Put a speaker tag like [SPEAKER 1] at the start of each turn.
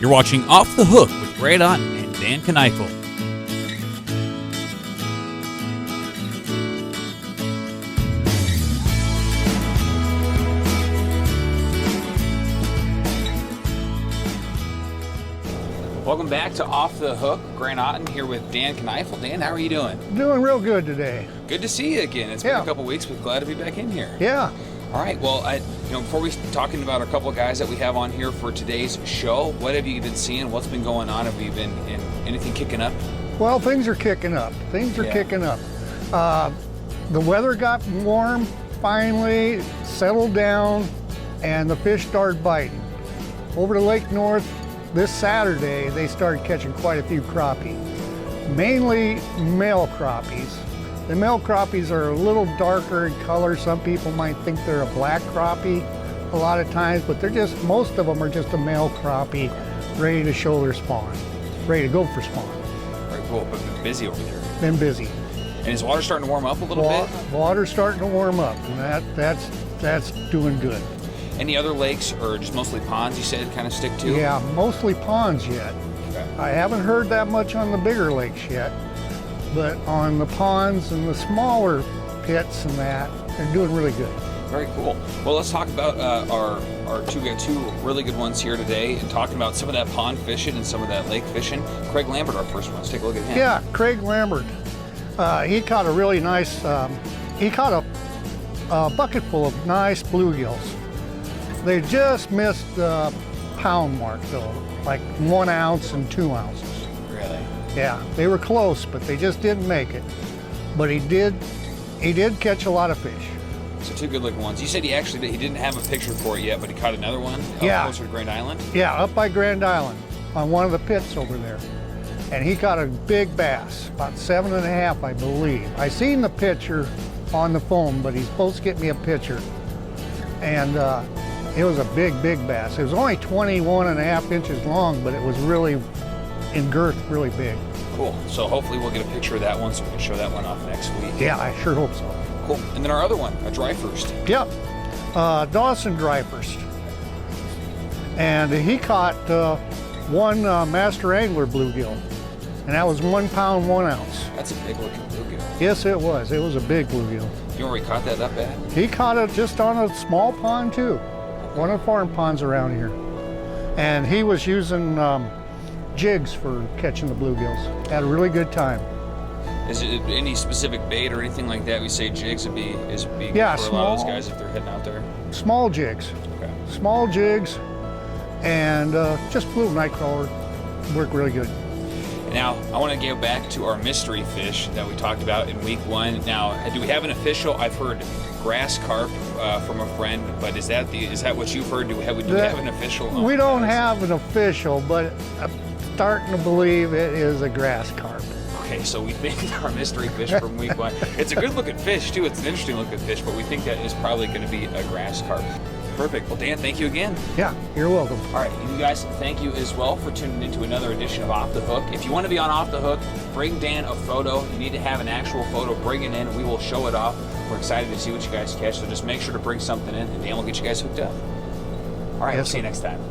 [SPEAKER 1] You're watching Off the Hook with Grant Otten and Dan Kneifel. Welcome back to Off the Hook. Grant Otten here with Dan Kneifel. Dan, how are you doing?
[SPEAKER 2] Doing real good today.
[SPEAKER 1] Good to see you again. It's been a couple weeks, but glad to be back in here.
[SPEAKER 2] Yeah.
[SPEAKER 1] All right. Well, before we start talking about a couple of guys that we have on here for today's show, what have you been seeing? What's been going on? Have you been in anything kicking up?
[SPEAKER 2] Well, things are kicking up. Kicking up. The weather got warm, finally settled down, and the fish started biting. Over to Lake North this Saturday, they started catching quite a few crappie, mainly male crappies. The male crappies are a little darker in color. Some people might think they're a black crappie a lot of times, but most of them are just a male crappie ready to show their spawn, ready to go for spawn.
[SPEAKER 1] Very cool, but been busy over there.
[SPEAKER 2] Been busy.
[SPEAKER 1] And is water starting to warm up a little bit?
[SPEAKER 2] Water's starting to warm up, and that's doing good.
[SPEAKER 1] Any other lakes or just mostly ponds you said kind of stick to?
[SPEAKER 2] Yeah, mostly ponds yet.
[SPEAKER 1] Okay.
[SPEAKER 2] I haven't heard that much on the bigger lakes yet, but on the ponds and the smaller pits and that, they're doing really good.
[SPEAKER 1] Very cool. Well, let's talk about our two really good ones here today and talking about some of that pond fishing and some of that lake fishing. Craig Lambert, our first one. Let's take a look at him.
[SPEAKER 2] Yeah, Craig Lambert. He caught a really nice, he caught a bucket full of nice bluegills. They just missed the pound mark though, like 1 ounce and 2 ounces.
[SPEAKER 1] Really?
[SPEAKER 2] Yeah, they were close, but they just didn't make it. But he did catch a lot of fish.
[SPEAKER 1] So two good looking ones. You said he didn't have a picture for it yet, but he caught another one closer to Grand Island?
[SPEAKER 2] Yeah, up by Grand Island on one of the pits over there. And he caught a big bass, about 7.5, I believe. I seen the picture on the phone, but he's supposed to get me a picture. And it was a big bass. It was only 21.5 inches long, but it was really, in girth, really big.
[SPEAKER 1] Cool. So hopefully we'll get a picture of that one so we can show that one off next week.
[SPEAKER 2] Yeah, I sure hope so.
[SPEAKER 1] Cool. And then our other one, a dry first.
[SPEAKER 2] Yep, Dawson dry first. And he caught one master angler bluegill, and that was 1 pound, 1 ounce.
[SPEAKER 1] That's a big looking bluegill.
[SPEAKER 2] Yes, it was. It was a big bluegill.
[SPEAKER 1] You know where he caught that up at?
[SPEAKER 2] He caught it just on a small pond too, one of the farm ponds around here. And he was using jigs for catching the bluegills. Had a really good time.
[SPEAKER 1] Is it any specific bait or anything like that? We say jigs would be good for a lot of those guys if they're heading out there.
[SPEAKER 2] Small jigs.
[SPEAKER 1] Okay.
[SPEAKER 2] Small jigs, and just little night crawler. Worked really good.
[SPEAKER 1] Now, I want to go back to our mystery fish that we talked about in week 1. Now, do we have an official? I've heard grass carp from a friend, but is that what you've heard? Do we have an official?
[SPEAKER 2] We don't have an official, but I'm starting to believe it is a grass carp.
[SPEAKER 1] Okay, so we think our mystery fish from week 1. It's a good looking fish too. It's an interesting looking fish, but we think that is probably going to be a grass carp. Perfect. Well, Dan, thank you again.
[SPEAKER 2] Yeah, you're welcome.
[SPEAKER 1] All right, and you guys, thank you as well for tuning into another edition of Off the Hook. If you want to be on Off the Hook, bring Dan a photo. You need to have an actual photo. Bring it in. We will show it off. We're excited to see what you guys catch, so just make sure to bring something in, and Dan will get you guys hooked up. All right, we'll see you next time.